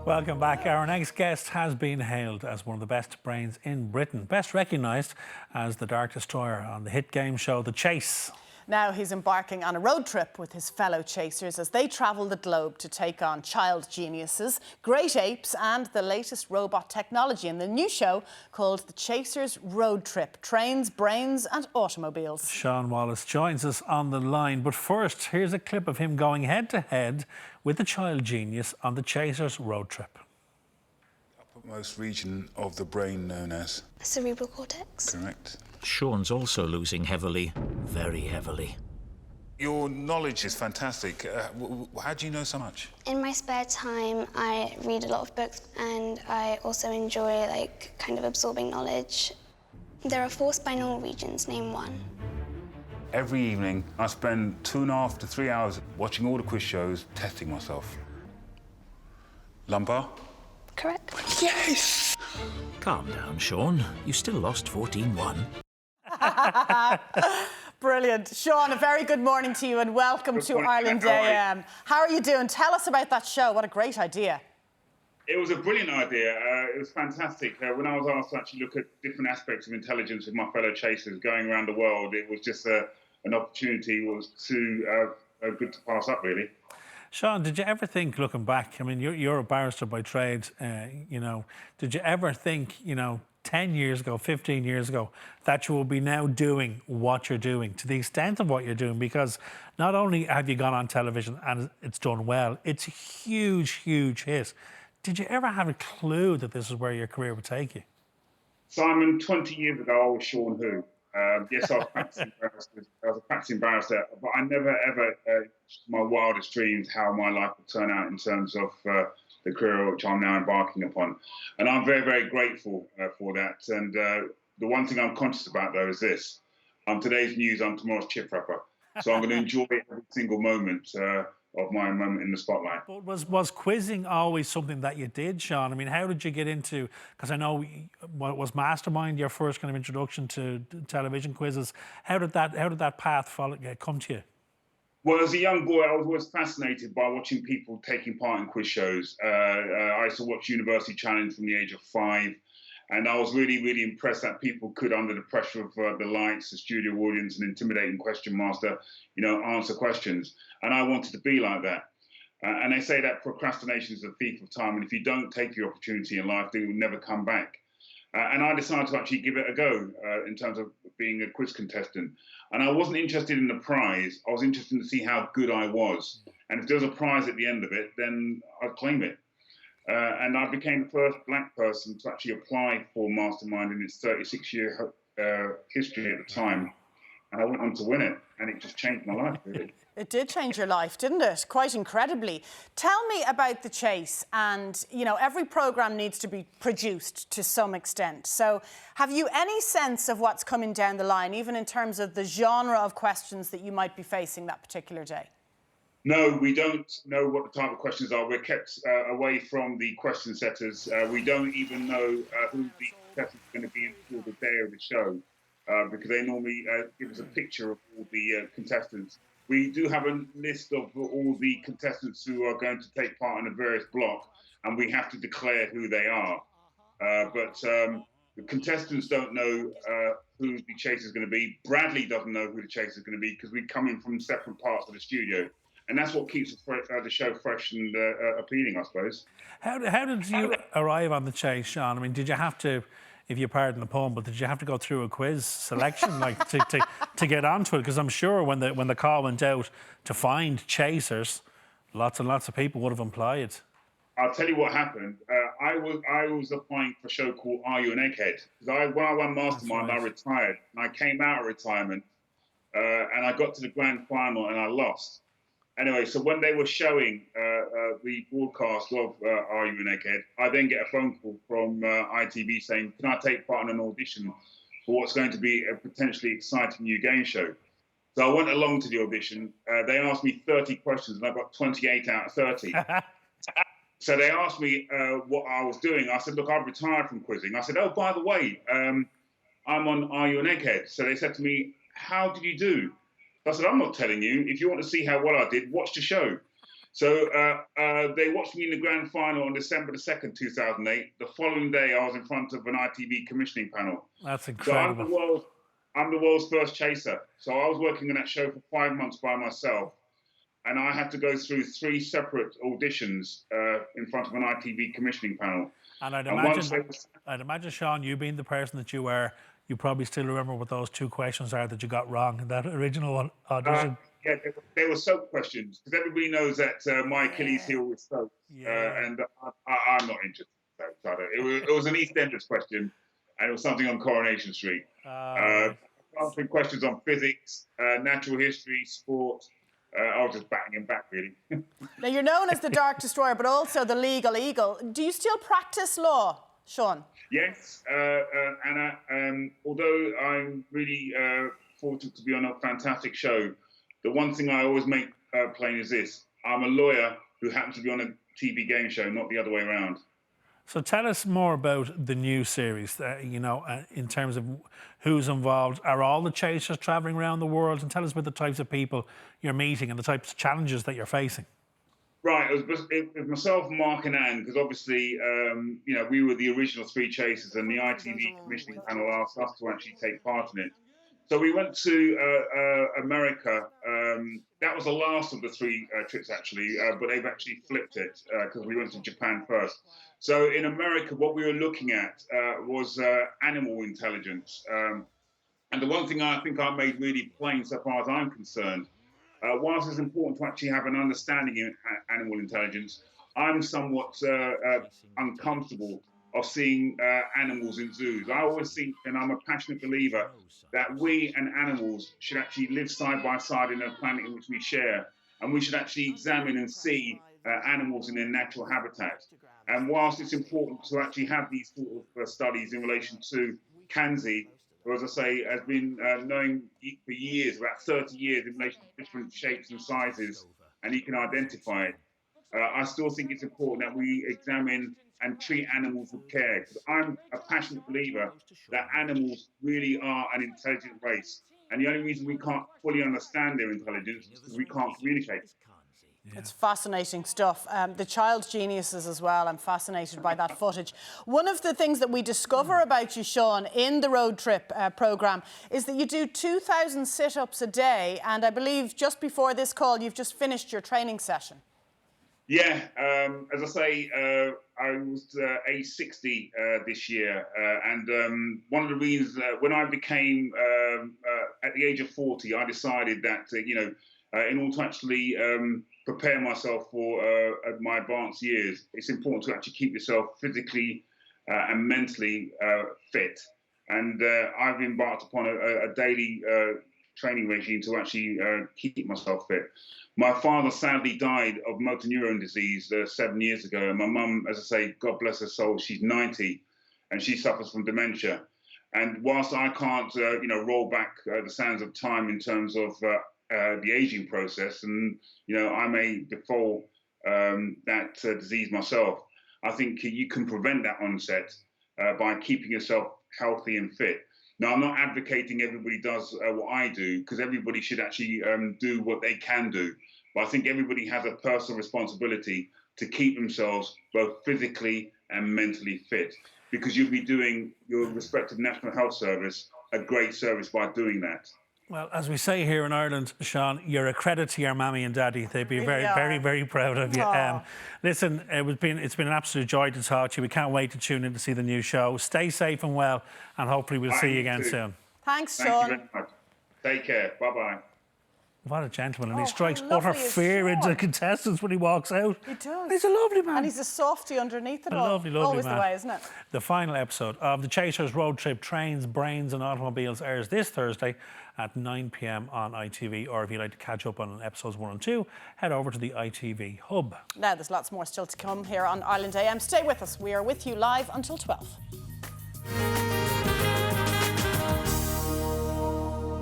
Welcome back. Our next guest has been hailed as one of the best brains in Britain, best recognised as the Dark Destroyer on the hit game show The Chase. Now he's embarking on a road trip with his fellow chasers as they travel the globe to take on child geniuses, great apes and the latest robot technology in the new show called The Chasers Road Trip, Trains, Brains and Automobiles. Shaun Wallace joins us on the line, but first here's a clip of him going head-to-head with the child genius on The Chasers Road Trip. Uppermost region of the brain known as? Cerebral cortex. Correct. Shaun's also losing heavily, very heavily. Your knowledge is fantastic. How do you know so much? In my spare time, I read a lot of books and I also enjoy kind of absorbing knowledge. There are 4 spinal regions, name one. Every evening, I spend 2.5 to 3 hours watching all the quiz shows, testing myself. Lumbar? Correct. Yes! Calm down, Shaun. You still lost 14-1. Brilliant. Shaun, a very good morning to you and welcome to Ireland AM. How are you doing? Tell us about that show. What a great idea. It was a brilliant idea. It was fantastic. When I was asked to actually look at different aspects of intelligence with my fellow chasers going around the world, it was just an opportunity. It was too good to pass up, really. Shaun, did you ever think, looking back, I mean, you're a barrister by trade, did you ever think, 10 years ago, 15 years ago, that you will be now doing what you're doing, to the extent of what you're doing? Because not only have you gone on television and it's done well, it's a huge, huge hit. Did you ever have a clue that this is where your career would take you? Simon, 20 years ago, I was Shaun who. Yes, I was a practicing barrister, but I never ever, my wildest dreams, how my life would turn out in terms of the career which I'm now embarking upon. And I'm very, very grateful for that. And the one thing I'm conscious about, though, is this. I'm today's news, I'm tomorrow's chip wrapper. So I'm going to enjoy every single moment of my moment in the spotlight. But was quizzing always something that you did, Shaun? I mean, how did you get into, because I know, was Mastermind your first kind of introduction to television quizzes? How did that path come to you? Well, as a young boy, I was always fascinated by watching people taking part in quiz shows. I used to watch University Challenge from the age of 5. And I was really, really impressed that people could, under the pressure of the lights, the studio audience, and intimidating question master, answer questions. And I wanted to be like that. And they say that procrastination is a thief of time. And if you don't take your opportunity in life, they will never come back. And I decided to actually give it a go in terms of being a quiz contestant. And I wasn't interested in the prize. I was interested to see how good I was. And if there was a prize at the end of it, then I'd claim it. And I became the first black person to actually apply for Mastermind in its 36-year history at the time. And I went on to win it, and it just changed my life, really. It did change your life, didn't it? Quite incredibly. Tell me about The Chase. And, every programme needs to be produced to some extent. So have you any sense of what's coming down the line, even in terms of the genre of questions that you might be facing that particular day? No, we don't know what the type of questions are. We're kept away from the question setters. We don't even know who the contestants are going to be until the day of the show, because they normally give us a picture of all the contestants. We do have a list of all the contestants who are going to take part in a various block, and we have to declare who they are. But the contestants don't know who the chaser is going to be. Bradley doesn't know who the chaser is going to be because we come in from separate parts of the studio. And that's what keeps the show fresh and appealing, I suppose. How did you arrive on The Chase, Shaun? I mean, did you have to, if you pardon the pun, but did you have to go through a quiz selection to get onto it? Because I'm sure when the call went out to find chasers, lots and lots of people would have applied. I'll tell you what happened. I was applying for a show called Are You an Egghead? Because when I won Mastermind, I retired. And I came out of retirement and I got to the grand final and I lost. Anyway, so when they were showing the broadcast of Are You an Egghead, I then get a phone call from ITV saying, can I take part in an audition for what's going to be a potentially exciting new game show? So I went along to the audition. They asked me 30 questions, and I got 28 out of 30. So they asked me what I was doing. I said, look, I've retired from quizzing. I said, oh, by the way, I'm on Are You an Egghead? So they said to me, how did you do? I said, I'm not telling you. If you want to see how well I did, watch the show. So they watched me in the grand final on December the 2nd, 2008. The following day, I was in front of an ITV commissioning panel. That's So incredible. I'm the world's first chaser. So I was working on that show for 5 months by myself. And I had to go through 3 separate auditions in front of an ITV commissioning panel. And I'd once imagine, Shaun, you being the person that you were, you probably still remember what those 2 questions are that you got wrong in that original audition. Yeah, they were soap questions, because everybody knows that my Achilles heel was soap. And I'm not interested in soap. It was an EastEnders question, and it was something on Coronation Street. Answering questions on physics, natural history, sport. I was just batting him back, really. Now, you're known as the Dark Destroyer, but also the Legal Eagle. Do you still practice law, Shaun? Yes, Anna. Although I'm really fortunate to be on a fantastic show, the one thing I always make plain is this: I'm a lawyer who happens to be on a TV game show, not the other way around. So tell us more about the new series, in terms of who's involved. Are all the chasers travelling around the world? And tell us about the types of people you're meeting and the types of challenges that you're facing. Right, it was myself, Mark and Anne, because obviously, we were the original 3 chasers, and the ITV commissioning panel asked us to actually take part in it. So we went to America. That was the last of the 3 trips, actually, but they've actually flipped it because we went to Japan first. So in America, what we were looking at was animal intelligence. And the one thing I think I made really plain, so far as I'm concerned, whilst it's important to actually have an understanding of animal intelligence, I'm somewhat uncomfortable of seeing animals in zoos. I always think, and I'm a passionate believer, that we and animals should actually live side by side in a planet in which we share, and we should actually examine and see animals in their natural habitat. And whilst it's important to actually have these sort of studies in relation to Kanzi, who, as I say, has been known for years, about 30 years, in relation to different shapes and sizes, and he can identify it. I still think it's important that we examine and treat animals with care, because I'm a passionate believer that animals really are an intelligent race. And the only reason we can't fully understand their intelligence is because we can't communicate. Yeah. It's fascinating stuff. The child geniuses as well. I'm fascinated by that footage. One of the things that we discover about you, Shaun, in the road trip programme is that you do 2,000 sit-ups a day. And I believe just before this call, you've just finished your training session. Yeah, as I say, I was age 60 this year. And one of the reasons, when I became, at the age of 40, I decided that, in order to actually prepare myself for my advanced years, it's important to actually keep yourself physically and mentally fit. And I've embarked upon a daily training regime to actually keep myself fit. My father sadly died of motor neuron disease 7 years ago. And my mum, as I say, God bless her soul, she's 90 and she suffers from dementia. And whilst I can't, roll back the sands of time in terms of the aging process, and I may befall that disease myself, I think you can prevent that onset by keeping yourself healthy and fit. Now, I'm not advocating everybody does what I do, because everybody should actually do what they can do. But I think everybody has a personal responsibility to keep themselves both physically and mentally fit, because you'll be doing your respective National Health Service a great service by doing that. Well, as we say here in Ireland, Shaun, you're a credit to your mammy and daddy. They'd be very, very, very proud of you. Listen, it's been an absolute joy to talk to you. We can't wait to tune in to see the new show. Stay safe and well, and hopefully we'll see you again soon. Thanks, Shaun. Thank you very much. Take care. Bye-bye. What a gentleman, and he strikes utter fear into the contestants when he walks out. He does. He's a lovely man. And he's a softie underneath it all. Lovely Always man. the way, isn't it? The final episode of The Chasers Road Trip Trains, Brains and Automobiles airs this Thursday at 9 p.m. on ITV. Or if you'd like to catch up on episodes 1 and 2, head over to the ITV Hub. Now, there's lots more still to come here on Ireland AM. Stay with us. We are with you live until 12.